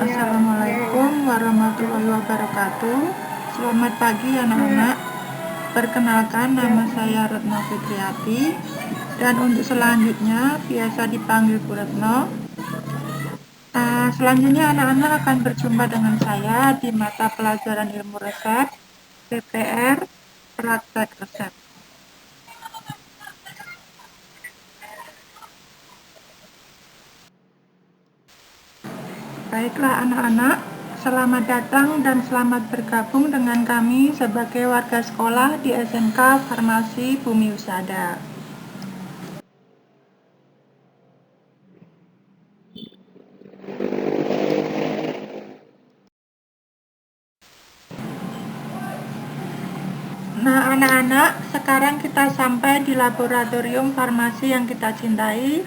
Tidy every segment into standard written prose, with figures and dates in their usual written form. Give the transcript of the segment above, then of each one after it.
Assalamualaikum warahmatullahi wabarakatuh. Selamat pagi anak-anak. Perkenalkan, nama saya Retno Fitriati. Dan untuk selanjutnya biasa dipanggil Bu Retno. Selanjutnya anak-anak akan berjumpa dengan saya di mata pelajaran ilmu resep, PPR, praktek resep. Baiklah anak-anak, selamat datang dan selamat bergabung dengan kami sebagai warga sekolah di SMK Farmasi Bumi Usada. Nah anak-anak, sekarang kita sampai di laboratorium farmasi yang kita cintai.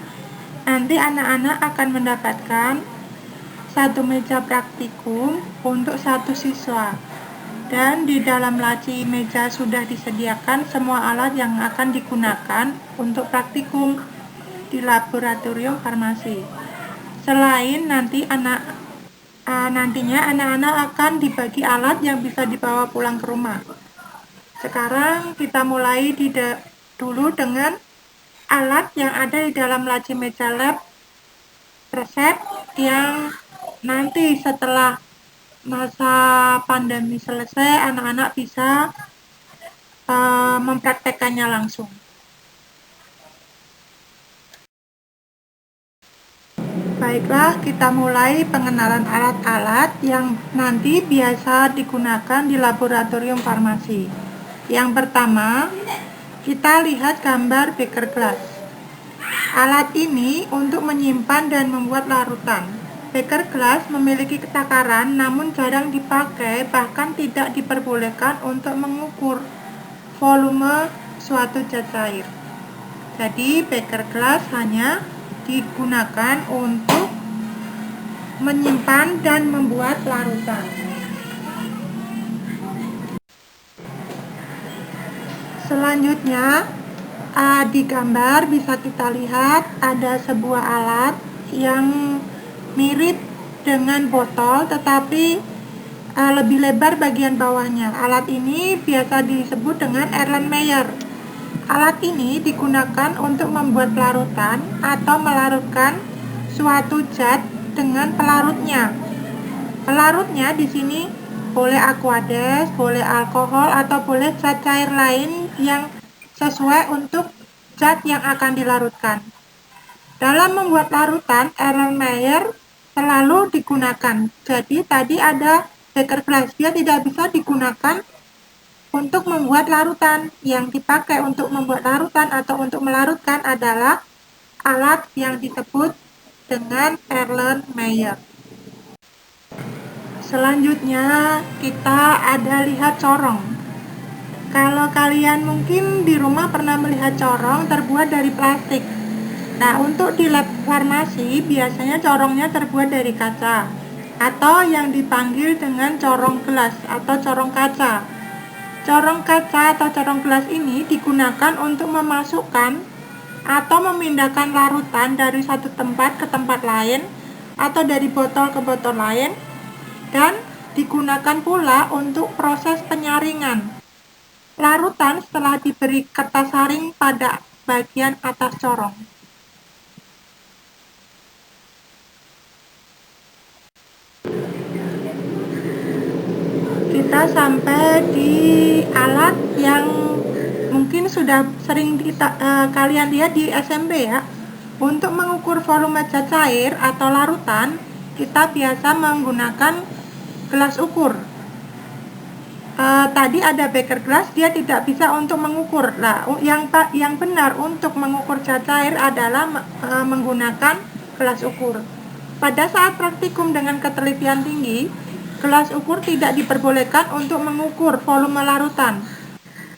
Nanti anak-anak akan mendapatkan satu meja praktikum untuk satu siswa. Dan di dalam laci meja sudah disediakan semua alat yang akan digunakan untuk praktikum di laboratorium farmasi. Selain nantinya anak-anak akan dibagi alat yang bisa dibawa pulang ke rumah. Sekarang kita mulai dulu dengan alat yang ada di dalam laci meja lab resep yang nanti setelah masa pandemi selesai anak-anak bisa mempraktekkannya langsung. Baiklah, kita mulai pengenalan alat-alat yang nanti biasa digunakan di laboratorium farmasi. Yang pertama, kita lihat gambar beaker glass. Alat ini untuk menyimpan dan membuat larutan. Beaker glass memiliki takaran namun jarang dipakai, bahkan tidak diperbolehkan untuk mengukur volume suatu zat cair. Jadi beaker glass hanya digunakan untuk menyimpan dan membuat larutan. Selanjutnya di gambar bisa kita lihat ada sebuah alat yang mirip dengan botol tetapi lebih lebar bagian bawahnya. Alat ini biasa disebut dengan Erlenmeyer. Alat ini digunakan untuk membuat larutan atau melarutkan suatu zat dengan pelarutnya. Pelarutnya di sini boleh aqueous, boleh alkohol, atau boleh zat cair lain yang sesuai untuk zat yang akan dilarutkan. Dalam membuat larutan, Erlenmeyer selalu digunakan. Jadi tadi ada beaker glass, dia tidak bisa digunakan untuk membuat larutan. Yang dipakai untuk membuat larutan atau untuk melarutkan adalah alat yang disebut dengan Erlenmeyer. Selanjutnya kita ada lihat corong. Kalau kalian mungkin di rumah pernah melihat corong terbuat dari plastik. Nah, untuk di lab farmasi biasanya corongnya terbuat dari kaca atau yang dipanggil dengan corong gelas atau corong kaca. Corong kaca atau corong gelas ini digunakan untuk memasukkan atau memindahkan larutan dari satu tempat ke tempat lain atau dari botol ke botol lain, dan digunakan pula untuk proses penyaringan larutan setelah diberi kertas saring pada bagian atas corong. Kita sampai di alat yang mungkin sudah sering kalian lihat di SMP ya. Untuk mengukur volume zat cair atau larutan, kita biasa menggunakan gelas ukur. Tadi ada beaker glass, dia tidak bisa untuk mengukur. Nah, yang benar untuk mengukur zat cair adalah menggunakan gelas ukur. Pada saat praktikum dengan ketelitian tinggi, gelas ukur tidak diperbolehkan untuk mengukur volume larutan.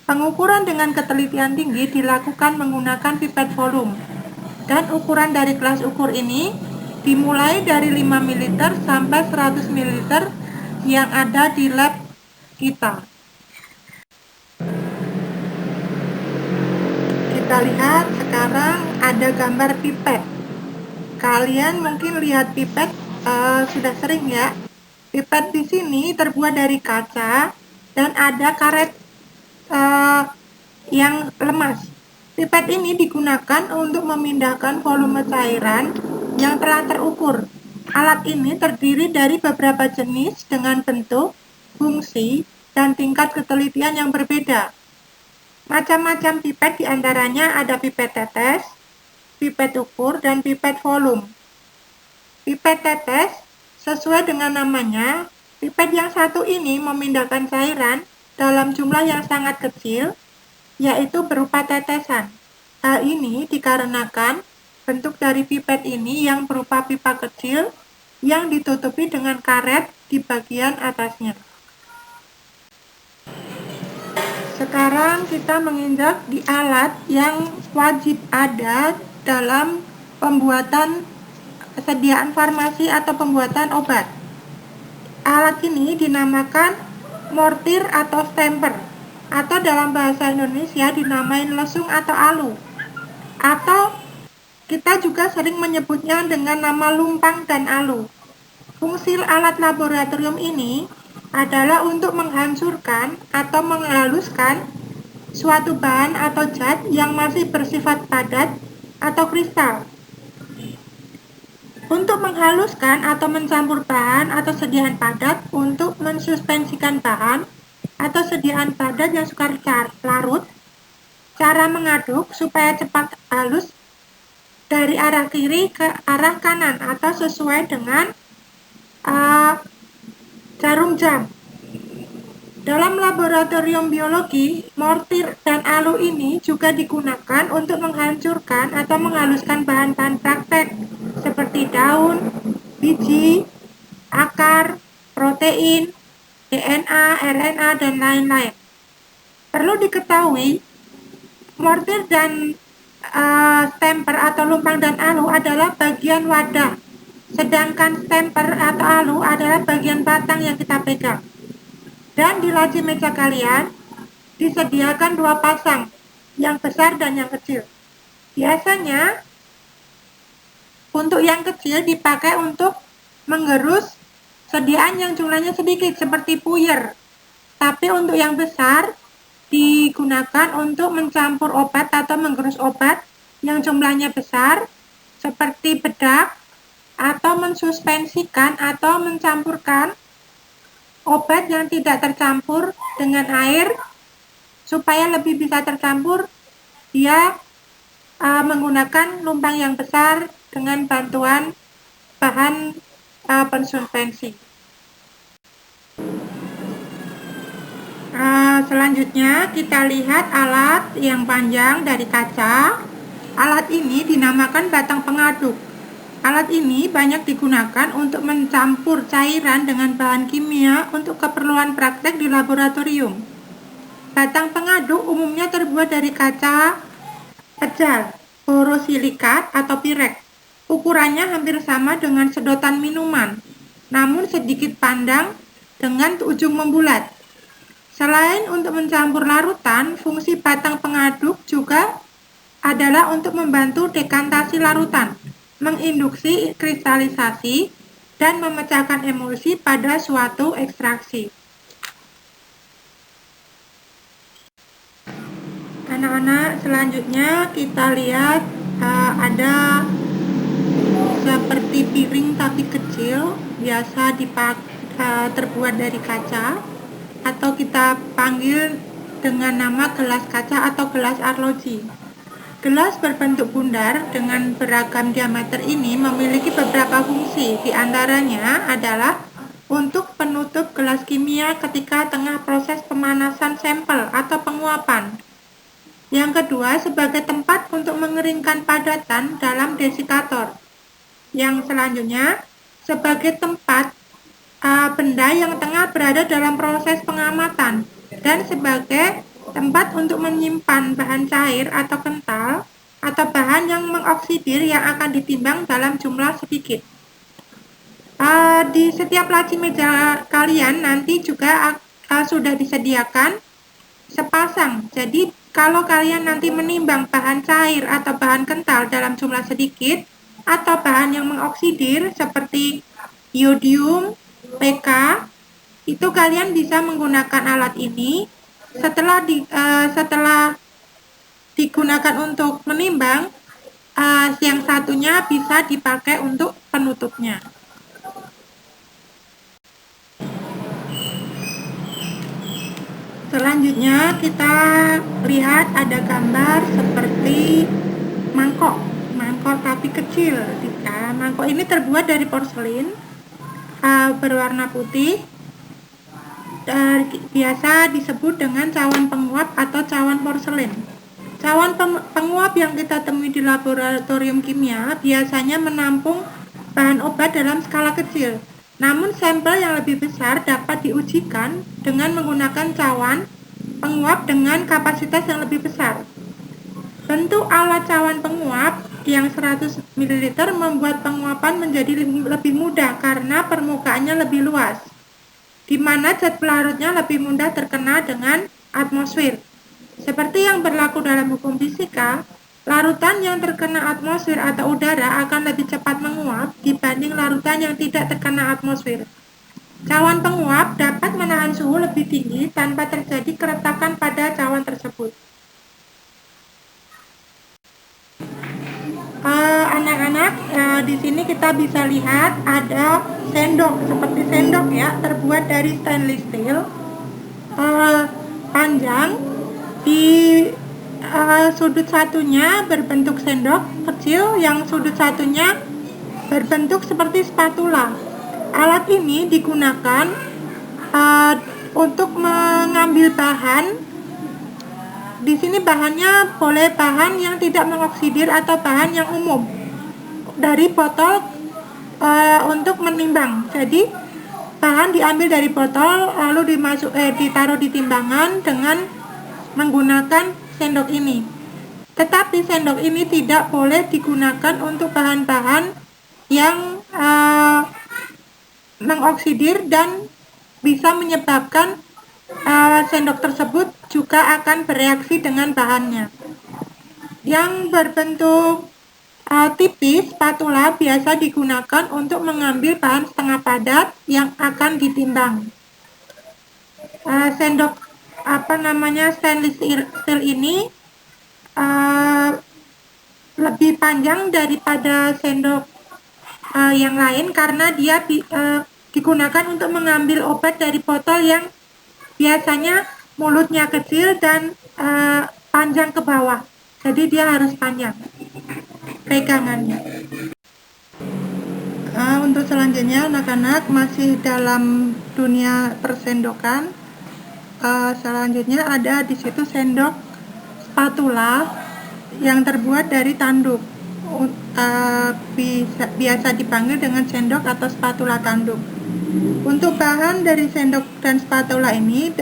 Pengukuran dengan ketelitian tinggi dilakukan menggunakan pipet volume. Dan ukuran dari gelas ukur ini dimulai dari 5 ml sampai 100 ml yang ada di lab kita. Kita lihat sekarang ada gambar pipet. Kalian mungkin lihat pipet sudah sering ya. Pipet di sini terbuat dari kaca dan ada karet yang lemas. Pipet ini digunakan untuk memindahkan volume cairan yang telah terukur. Alat ini terdiri dari beberapa jenis dengan bentuk, fungsi, dan tingkat ketelitian yang berbeda. Macam-macam pipet diantaranya ada pipet tetes, pipet ukur, dan pipet volume. Pipet tetes, sesuai dengan namanya, pipet yang satu ini memindahkan cairan dalam jumlah yang sangat kecil, yaitu berupa tetesan. Hal ini dikarenakan bentuk dari pipet ini yang berupa pipa kecil yang ditutupi dengan karet di bagian atasnya. Sekarang kita menginjak di alat yang wajib ada dalam pembuatan sediaan farmasi atau pembuatan obat. Alat ini dinamakan mortir atau stamper, atau dalam bahasa Indonesia dinamain lesung atau alu, atau kita juga sering menyebutnya dengan nama lumpang dan alu. Fungsi alat laboratorium ini adalah untuk menghancurkan atau menghaluskan suatu bahan atau zat yang masih bersifat padat atau kristal. Untuk menghaluskan atau mencampur bahan atau sediaan padat, untuk mensuspensikan bahan atau sediaan padat yang sukar larut, cara mengaduk supaya cepat halus dari arah kiri ke arah kanan atau sesuai dengan jarum jam. Dalam laboratorium biologi, mortir dan alu ini juga digunakan untuk menghancurkan atau menghaluskan bahan-bahan praktek seperti daun, biji, akar, protein, DNA, RNA, dan lain-lain. Perlu diketahui, mortir dan stamper atau lumpang dan alu adalah bagian wadah, sedangkan stamper atau alu adalah bagian batang yang kita pegang. Dan di laci meja kalian disediakan 2 pasang, yang besar dan yang kecil. Biasanya untuk yang kecil dipakai untuk menggerus sediaan yang jumlahnya sedikit seperti puyer. Tapi untuk yang besar digunakan untuk mencampur obat atau menggerus obat yang jumlahnya besar seperti bedak, atau mensuspensikan atau mencampurkan obat yang tidak tercampur dengan air supaya lebih bisa tercampur. Dia menggunakan lumpang yang besar dengan bantuan bahan pensuspensi. Selanjutnya kita lihat alat yang panjang dari kaca. Alat ini dinamakan batang pengaduk. Alat ini banyak digunakan untuk mencampur cairan dengan bahan kimia untuk keperluan praktek di laboratorium. Batang pengaduk umumnya terbuat dari kaca pejal, borosilikat atau pirek. Ukurannya hampir sama dengan sedotan minuman, namun sedikit pandang dengan ujung membulat. Selain untuk mencampur larutan, fungsi batang pengaduk juga adalah untuk membantu dekantasi larutan, menginduksi kristalisasi, dan memecahkan emulsi pada suatu ekstraksi. Anak-anak, selanjutnya kita lihat ada seperti piring tapi kecil, biasa terbuat dari kaca, atau kita panggil dengan nama gelas kaca atau gelas arloji. Gelas berbentuk bundar dengan beragam diameter ini memiliki beberapa fungsi. Di antaranya adalah untuk penutup gelas kimia ketika tengah proses pemanasan sampel atau penguapan. Yang kedua, sebagai tempat untuk mengeringkan padatan dalam desikator. Yang selanjutnya, sebagai tempat benda yang tengah berada dalam proses pengamatan, dan sebagai tempat untuk menyimpan bahan cair atau kental atau bahan yang mengoksidir yang akan ditimbang dalam jumlah sedikit. Di setiap laci meja kalian nanti juga sudah disediakan sepasang. Jadi kalau kalian nanti menimbang bahan cair atau bahan kental dalam jumlah sedikit atau bahan yang mengoksidir seperti iodium, PK, itu kalian bisa menggunakan alat ini. Setelah digunakan untuk menimbang, yang satunya bisa dipakai untuk penutupnya. Selanjutnya kita lihat ada gambar seperti mangkok tapi kecil. Mangkok ini terbuat dari porselin berwarna putih, biasa disebut dengan cawan penguap atau cawan porselin. Cawan penguap yang kita temui di laboratorium kimia biasanya menampung bahan obat dalam skala kecil. Namun sampel yang lebih besar dapat diujikan dengan menggunakan cawan penguap dengan kapasitas yang lebih besar. Bentuk alat cawan penguap yang 100 ml membuat penguapan menjadi lebih mudah karena permukaannya lebih luas, di mana zat pelarutnya lebih mudah terkena dengan atmosfer. Seperti yang berlaku dalam hukum fisika, larutan yang terkena atmosfer atau udara akan lebih cepat menguap dibanding larutan yang tidak terkena atmosfer. Cawan penguap dapat menahan suhu lebih tinggi tanpa terjadi keretakan pada cawan tersebut. Anak-anak, di sini kita bisa lihat ada sendok, seperti sendok ya, terbuat dari stainless steel, panjang. Di sudut satunya berbentuk sendok kecil, yang sudut satunya berbentuk seperti spatula. Alat ini digunakan untuk mengambil bahan. Di sini bahannya boleh bahan yang tidak mengoksidir atau bahan yang umum dari botol untuk menimbang. Jadi bahan diambil dari botol lalu ditaruh di timbangan dengan menggunakan sendok ini. Tetapi sendok ini tidak boleh digunakan untuk bahan-bahan yang mengoksidir dan bisa menyebabkan sendok tersebut juga akan bereaksi dengan bahannya. Yang berbentuk tipis, spatula biasa digunakan untuk mengambil bahan setengah padat yang akan ditimbang. Sendok stainless steel ini lebih panjang daripada sendok yang lain karena dia digunakan untuk mengambil obat dari botol yang biasanya mulutnya kecil dan panjang ke bawah. Jadi dia harus panjang pegangannya. Untuk selanjutnya anak-anak masih dalam dunia persendokan. Selanjutnya ada di situ sendok spatula yang terbuat dari tanduk. Biasa dipanggil dengan sendok atau spatula tanduk. Untuk bahan dari sendok dan spatula ini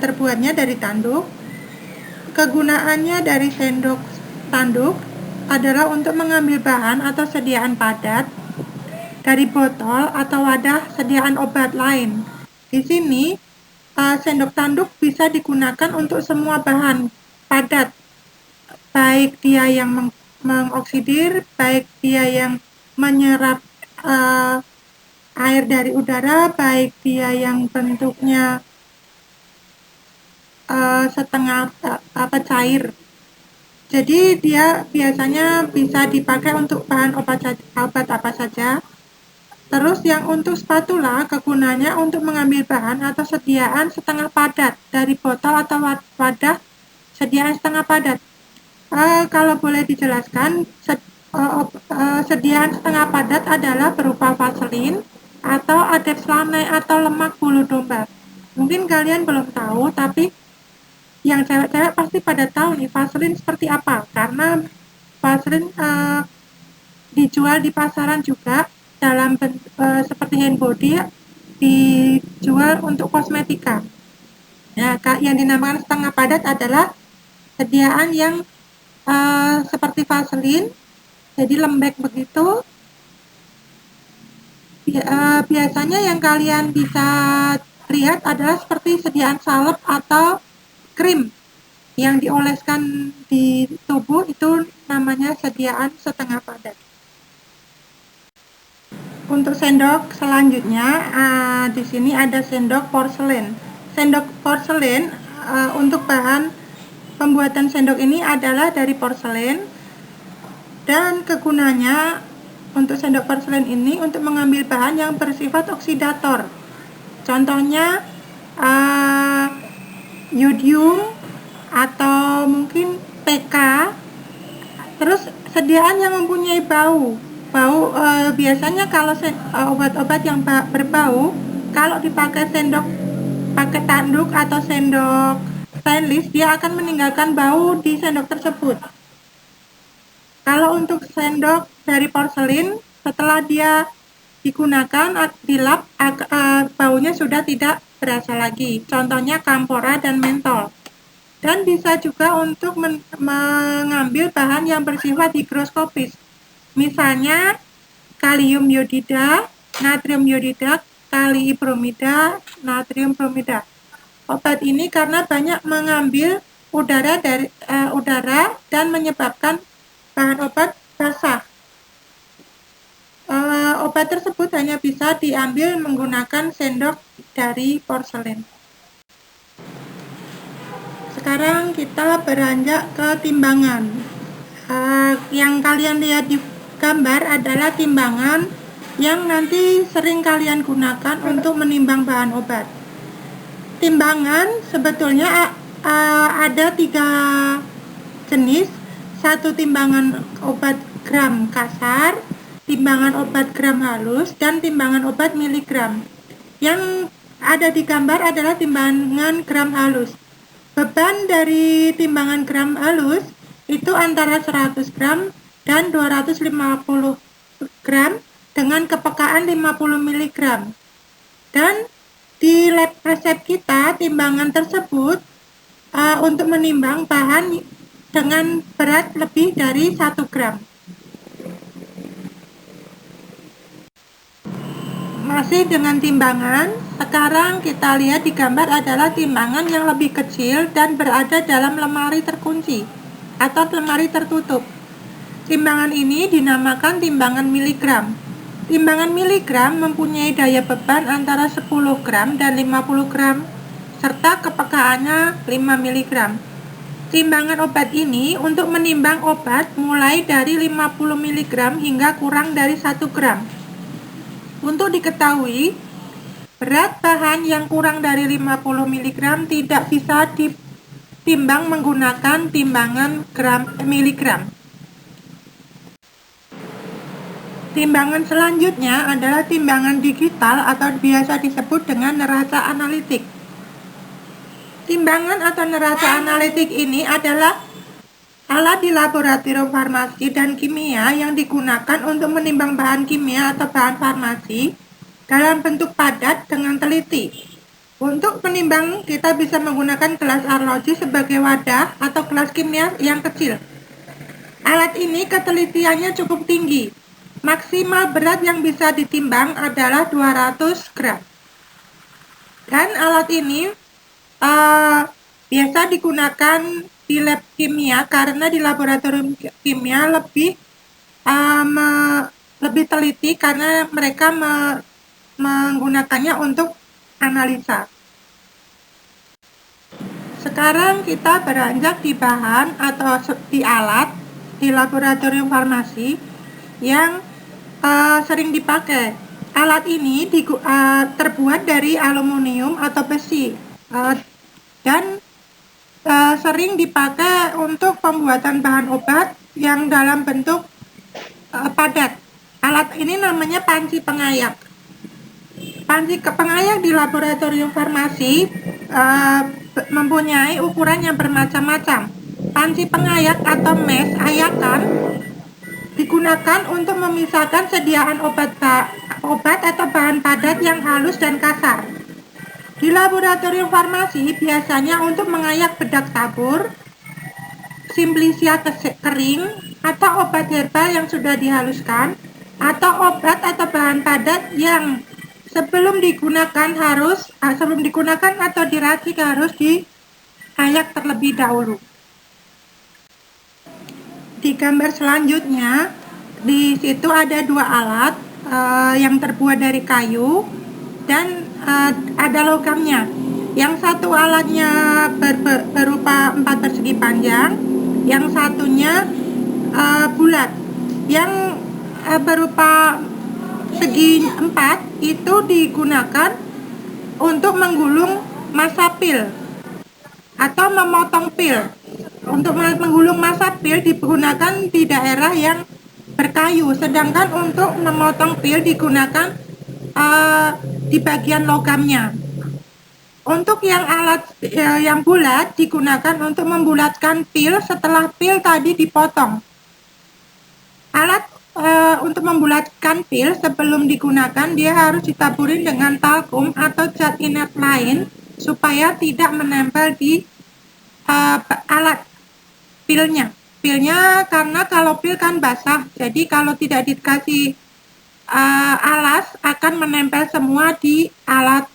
terbuatnya dari tanduk. Kegunaannya dari sendok tanduk adalah untuk mengambil bahan atau sediaan padat dari botol atau wadah sediaan obat lain. Di sini sendok tanduk bisa digunakan untuk semua bahan padat, baik dia yang mengoksidir, baik dia yang menyerap air dari udara, baik dia yang bentuknya setengah cair. Jadi dia biasanya bisa dipakai untuk bahan obat apa saja. Terus yang untuk spatula kegunaannya untuk mengambil bahan atau sediaan setengah padat dari botol atau wadah sediaan setengah padat. Kalau boleh dijelaskan, sediaan setengah padat adalah berupa vaselin atau adepslame atau lemak bulu domba. Mungkin kalian belum tahu, tapi yang cewek-cewek pasti pada tahu nih vaselin seperti apa, karena vaselin dijual di pasaran juga dalam seperti hand body, dijual untuk kosmetika. Nah, yang dinamakan setengah padat adalah sediaan yang seperti vaselin, jadi lembek begitu. Biasanya yang kalian bisa lihat adalah seperti sediaan salep atau krim yang dioleskan di tubuh, itu namanya sediaan setengah padat. Untuk sendok selanjutnya, di sini ada sendok porselen. Sendok porselen untuk bahan pembuatan sendok ini adalah dari porselen, dan kegunaannya untuk sendok porselen ini untuk mengambil bahan yang bersifat oksidator. Contohnya yodium atau mungkin PK. Terus sediaan yang mempunyai bau biasanya kalau obat-obat yang berbau, kalau dipakai sendok pakai tanduk atau sendok stainless, dia akan meninggalkan bau di sendok tersebut. Kalau untuk sendok dari porselin, setelah dia digunakan dilap, baunya sudah tidak berasa lagi. Contohnya kampora dan mentol. Dan bisa juga untuk mengambil bahan yang bersifat higroskopis. Misalnya kalium iodida, natrium iodida, kali bromida, natrium bromida. Obat ini karena banyak mengambil udara dari udara dan menyebabkan bahan obat basah. Obat tersebut hanya bisa diambil menggunakan sendok dari porselen. Sekarang kita beranjak ke timbangan. Yang kalian lihat di gambar adalah timbangan yang nanti sering kalian gunakan untuk menimbang bahan obat. Timbangan sebetulnya ada 3 jenis. Satu timbangan obat gram kasar, timbangan obat gram halus, dan timbangan obat miligram. Yang ada di gambar adalah timbangan gram halus. Beban dari timbangan gram halus itu antara 100 gram dan 250 gram dengan kepekaan 50 mg. Dan di lab resep kita, timbangan tersebut untuk menimbang bahan dengan berat lebih dari 1 gram. Masih dengan timbangan, sekarang kita lihat di gambar adalah timbangan yang lebih kecil dan berada dalam lemari terkunci atau lemari tertutup. Timbangan ini dinamakan timbangan miligram. Timbangan miligram mempunyai daya beban antara 10 gram dan 50 gram, serta kepekaannya 5 mg. Timbangan obat ini untuk menimbang obat mulai dari 50 mg hingga kurang dari 1 gram. Untuk diketahui, berat bahan yang kurang dari 50 mg tidak bisa ditimbang menggunakan timbangan miligram. Timbangan selanjutnya adalah timbangan digital atau biasa disebut dengan neraca analitik. Timbangan atau neraca analitik ini adalah alat di laboratorium farmasi dan kimia yang digunakan untuk menimbang bahan kimia atau bahan farmasi dalam bentuk padat dengan teliti. Untuk menimbang, kita bisa menggunakan gelas arloji sebagai wadah atau gelas kimia yang kecil. Alat ini ketelitiannya cukup tinggi. Maksimal berat yang bisa ditimbang adalah 200 gram. Dan alat ini biasa digunakan di lab kimia karena di laboratorium kimia lebih teliti karena mereka menggunakannya untuk analisa. Sekarang kita beranjak di bahan atau di alat di laboratorium farmasi yang sering dipakai. Alat ini terbuat dari aluminium atau besi dan sering dipakai untuk pembuatan bahan obat yang dalam bentuk padat. Alat ini namanya panci pengayak. Panci pengayak di laboratorium farmasi mempunyai ukuran yang bermacam-macam. Panci pengayak atau mesh ayakan digunakan untuk memisahkan sediaan obat atau bahan padat yang halus dan kasar. Di laboratorium farmasi biasanya untuk mengayak bedak tabur, simplicia kering, atau obat herbal yang sudah dihaluskan, atau obat atau bahan padat yang sebelum digunakan atau diracik harus diayak terlebih dahulu. Di gambar selanjutnya, di situ ada 2 alat yang terbuat dari kayu dan ada logamnya. Yang satu alatnya berupa 4 persegi panjang, yang satunya bulat. Yang berupa segi 4 itu digunakan untuk menggulung massa pil atau memotong pil. Untuk menggulung massa pil digunakan di daerah yang berkayu, sedangkan untuk memotong pil digunakan di bagian logamnya. Untuk yang alat yang bulat digunakan untuk membulatkan pil setelah pil tadi dipotong. Alat untuk membulatkan pil sebelum digunakan dia harus ditaburi dengan talkum atau zat inert lain supaya tidak menempel di alat pilnya. Karena kalau pil kan basah, jadi kalau tidak dikasih alas akan menempel semua di alat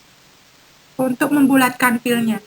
untuk membulatkan pilnya.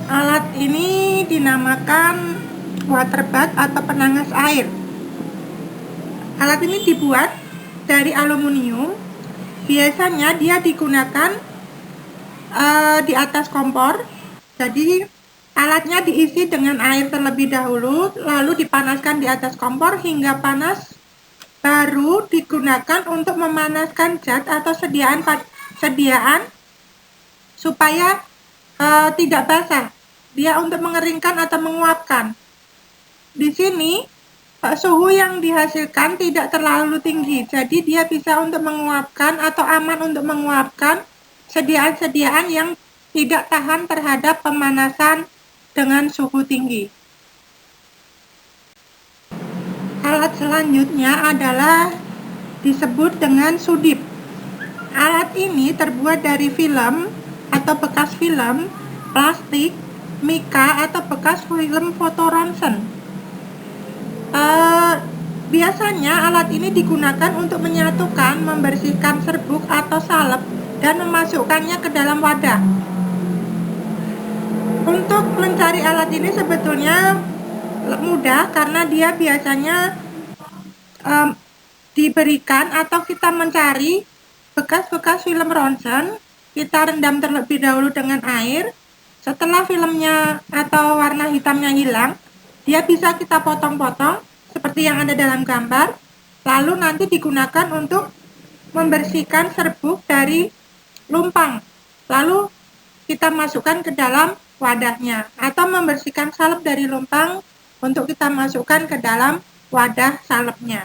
Alat ini dinamakan water bath atau penangas air. Alat ini dibuat dari aluminium. Biasanya dia digunakan di atas kompor. Jadi alatnya diisi dengan air terlebih dahulu, lalu dipanaskan di atas kompor hingga panas, baru digunakan untuk memanaskan zat atau sediaan supaya tidak basah. Dia untuk mengeringkan atau menguapkan. Di sini suhu yang dihasilkan tidak terlalu tinggi, jadi dia bisa untuk menguapkan atau aman untuk menguapkan sediaan-sediaan yang tidak tahan terhadap pemanasan dengan suhu tinggi. Alat selanjutnya adalah disebut dengan sudip. Alat ini terbuat dari film atau bekas film, plastik, mika atau bekas film fotoronsen. Biasanya alat ini digunakan untuk menyatukan, membersihkan serbuk atau salep dan memasukkannya ke dalam wadah. Untuk mencari alat ini sebetulnya mudah karena dia biasanya diberikan atau kita mencari bekas-bekas film ronsen, kita rendam terlebih dahulu dengan air. Setelah filmnya atau warna hitamnya hilang, dia bisa kita potong-potong seperti yang ada dalam gambar, lalu nanti digunakan untuk membersihkan serbuk dari lumpang, lalu kita masukkan ke dalam wadahnya, atau membersihkan salep dari lumpang untuk kita masukkan ke dalam wadah salepnya.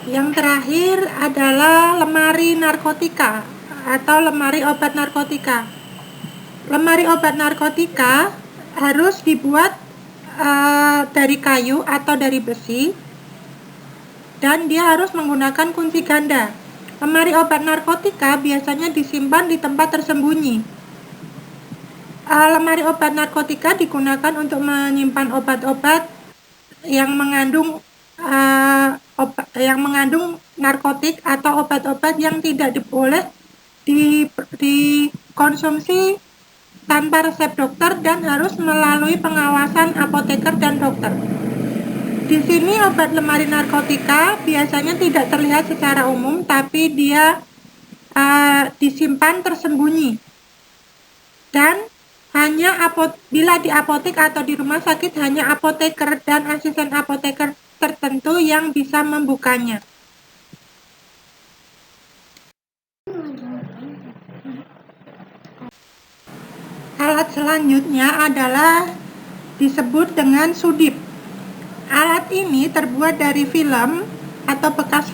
Yang terakhir adalah lemari narkotika atau lemari obat narkotika. Lemari obat narkotika harus dibuat dari kayu atau dari besi, dan dia harus menggunakan kunci ganda. Lemari obat narkotika biasanya disimpan di tempat tersembunyi. Lemari obat narkotika digunakan untuk menyimpan obat-obat yang mengandung narkotik atau obat-obat yang tidak boleh dikonsumsi tanpa resep dokter dan harus melalui pengawasan apoteker dan dokter. Di sini obat lemari narkotika biasanya tidak terlihat secara umum, tapi dia disimpan tersembunyi, dan hanya bila di apotek atau di rumah sakit hanya apoteker dan asisten apoteker tertentu yang bisa membukanya. Alat selanjutnya adalah disebut dengan sudip. Alat ini terbuat dari film atau bekas